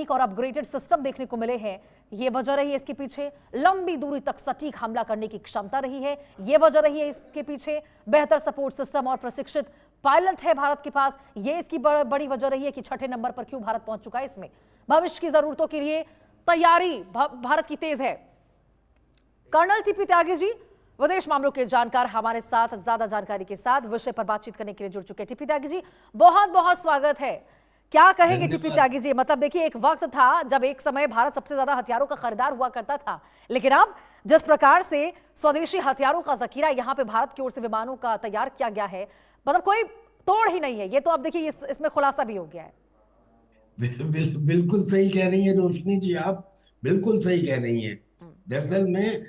और upgraded system देखने को मिले हैं। ये वजह रही है इसके पीछे, लंबी दूरी तक सटीक हमला करने की क्षमता रही है। ये वजह रही है इसके पीछे, बेहतर सपोर्ट सिस्टम और प्रशिक्षित पायलट है भारत के पास। ये इसकी बड़ी वजह रही है कि छठे नंबर पर क्यों भारत पहुंच चुका है। इसमें भविष्य की जरूरतों के लिए तैयारी भारत की तेज है। कर्नल टीपी त्यागी जी, विदेश मामलों के जानकार, हमारे साथ ज्यादा जानकारी के साथ विषय पर बातचीत करने के लिए जुड़ चुके हैं। टीपी त्यागी जी, बहुत बहुत स्वागत है। क्या कहेंगे टीपी त्यागी जी? मतलब देखिए, एक वक्त था जब एक समय भारत सबसे ज्यादा हथियारों का खरीदार हुआ करता था, लेकिन अब जिस प्रकार से स्वदेशी हथियारों का जखीरा यहाँ पे भारत की ओर से विमानों का तैयार किया गया है, मतलब कोई तोड़ ही नहीं है। ये तो अब देखिए इसमें खुलासा भी हो गया है। बिल्कुल सही कह रही है रोशनी जी, आप बिल्कुल सही कह रही हैं। दरअसल में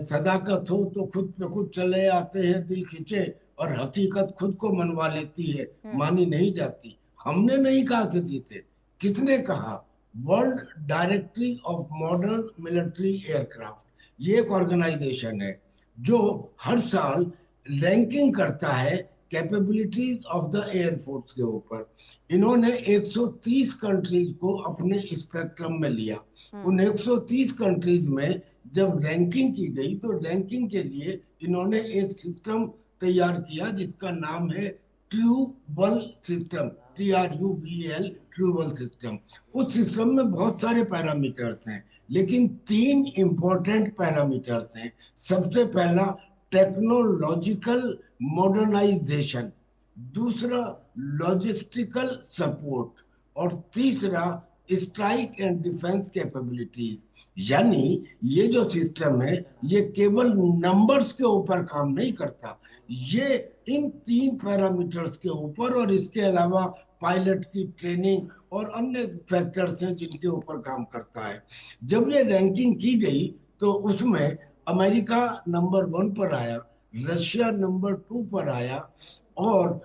सदाकत हो तो खुद पे खुद चले आते हैं दिल खींचे, और हकीकत खुद को मनवा लेती है, मानी नहीं जाती। हमने नहीं कहा किसी से, किसने कहा? World directory of modern military aircraft, ये एक ऑर्गेनाइजेशन है जो हर साल रैंकिंग करता है कैपेबिलिटीज ऑफ द एयरफोर्स के ऊपर। इन्होंने 130 कंट्रीज को अपने स्पेक्ट्रम में लिया। उन 130 कंट्रीज में जब रैंकिंग की गई तो रैंकिंग के लिए इन्होंने एक सिस्टम तैयार किया जिसका नाम है ट्रूवल सिस्टम, TRUVL, ट्रूवल सिस्टम। उस सिस्टम में बहुत सारे पैरामीटर्स हैं, लेकिन तीन इंपॉर्टेंट पैरामीटर्स हैं। सबसे पहला टेक्नोलॉजिकल मॉडर्नाइजेशन, दूसरा लॉजिस्टिकल सपोर्ट, और तीसरा स्ट्राइक एंड डिफेंस कैपेबिलिटीज। यानी ये जो सिस्टम है ये केवल नंबर्स के ऊपर काम नहीं करता, ये इन तीन पैरामीटर्स के ऊपर और इसके अलावा पायलट की ट्रेनिंग और अन्य फैक्टर्स हैं जिनके ऊपर काम करता है। जब ये रैंकिंग की गई तो उसमें अमेरिका नंबर 1 पर आया, रशिया नंबर 2 पर आया, और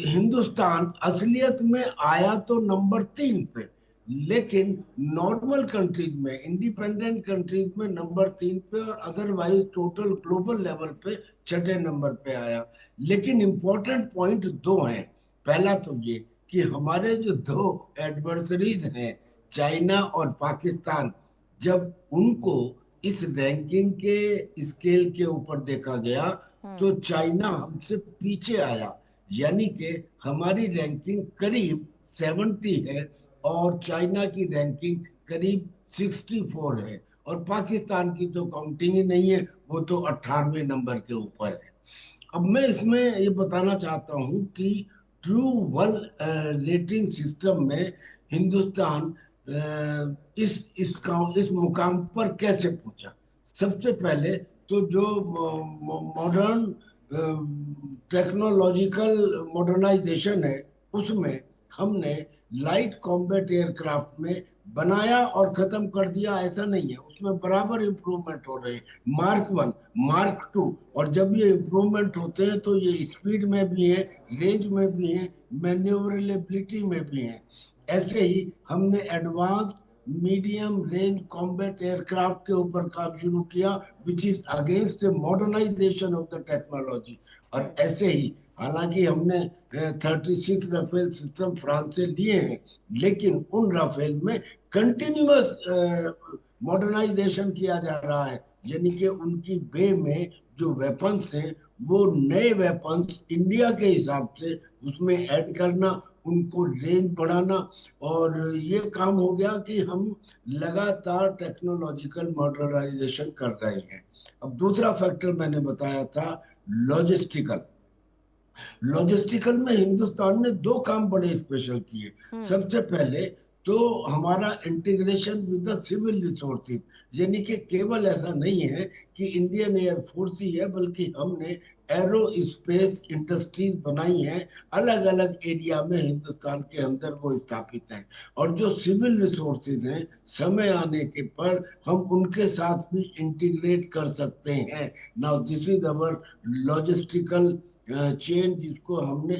हिंदुस्तान असलियत में आया तो नंबर 3 पे। लेकिन नॉर्मल कंट्रीज में, इंडिपेंडेंट कंट्रीज में नंबर 3 पे, और अदरवाइज टोटल ग्लोबल लेवल पे छठे नंबर पे आया। लेकिन इंपॉर्टेंट पॉइंट दो हैं। पहला तो ये कि हमारे जो दो एडवर्सरीज हैं, चाइना और पाकिस्तान, जब उनको इस रैंकिंग के स्केल के ऊपर देखा गया तो चाइना हमसे पीछे आया। यानी कि हमारी रैंकिंग करीब 70 है और चाइना की रैंकिंग करीब 64 है, और पाकिस्तान की तो काउंटिंग ही नहीं है, वो तो 18वें नंबर के ऊपर है। अब मैं इसमें ये बताना चाहता हूँ कि ट्रू वर्ल्ड रेटिंग सिस्टम में हिंदुस्तान इस मुकाम पर कैसे पहुंचा। सबसे पहले तो जो मॉडर्न टेक्नोलॉजिकल मॉडर्नाइजेशन है उसमें हमने लाइट कॉम्बैट एयरक्राफ्ट में बनाया और खत्म कर दिया, ऐसा नहीं है। उसमें बराबर इम्प्रूवमेंट हो रहे हैं, मार्क 1, मार्क 2। और जब ये इम्प्रूवमेंट होते हैं तो ये स्पीड में भी है, रेंज में भी है, मैन्यूवरेबिलिटी में भी है। ऐसे ही हमने advance medium range combat aircraft के ऊपर काम शुरू किया, which is against modernisation of the technology. और ऐसे ही हालांकि हमने 36 राफेल सिस्टम फ्रांस से लिए हैं, लेकिन उन राफेल में कंटिन्यूअस मॉडर्नाइजेशन किया जा रहा है। यानी कि उनकी बे में जो वेपन्स हैं वो नए वेपन्स इंडिया के हिसाब से उसमें ऐड करना, उनको रेंज बढ़ाना, और ये काम हो गया कि हम लगातार टेक्नोलॉजिकल मॉडर्नाइजेशन कर रहे हैं। अब दूसरा फैक्टर मैंने बताया था लॉजिस्टिकल। लॉजिस्टिकल में हिंदुस्तान ने दो काम बड़े स्पेशल किए। सबसे पहले तो हमारा integration with the civil resources, यानी कि केवल ऐसा नहीं है कि इंडियन एयरफोर्स ही है, बल्कि हमने एरो स्पेस इंडस्ट्रीज बनाई हैं अलग अलग एरिया में हिंदुस्तान के अंदर, वो स्थापित हैं। और जो सिविल रिसोर्सेज हैं, समय आने के पर हम उनके साथ भी इंटीग्रेट कर सकते हैं। Now this is our logistical chain, जिसको हमने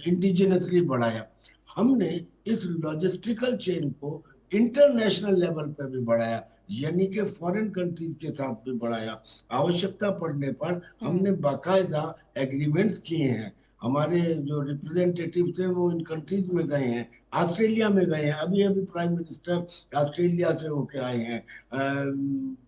इंडिजिनसली बढ़ाया। हमने इस लॉजिस्टिकल चेन को इंटरनेशनल लेवल पे भी बढ़ाया, यानी कि फॉरेन कंट्रीज के साथ भी बढ़ाया। आवश्यकता पड़ने पर हमने बाकायदा एग्रीमेंट्स किए हैं। हमारे जो रिप्रेजेंटेटिव थे वो इन कंट्रीज में गए हैं, ऑस्ट्रेलिया में गए हैं, अभी अभी प्राइम मिनिस्टर ऑस्ट्रेलिया से होके आए हैं,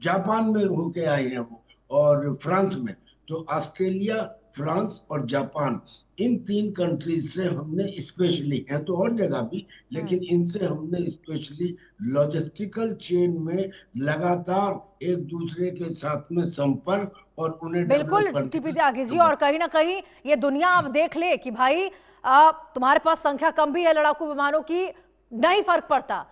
जापान में होके आए हैं वो, और फ्रांस में। तो ऑस्ट्रेलिया, फ्रांस और जापान, इन तीन कंट्रीज से हमने स्पेशली, है तो और जगह भी, लेकिन इनसे हमने स्पेशली लॉजिस्टिकल चेन में लगातार एक दूसरे के साथ में संपर्क और उन्हें बिल्कुल डेवलप करने टीपी की त्यागी जी, समझ। और कहीं ना कहीं ये दुनिया अब देख ले कि भाई तुम्हारे पास संख्या कम भी है लड़ाकू विमानों की, नहीं फर्क पड़ता,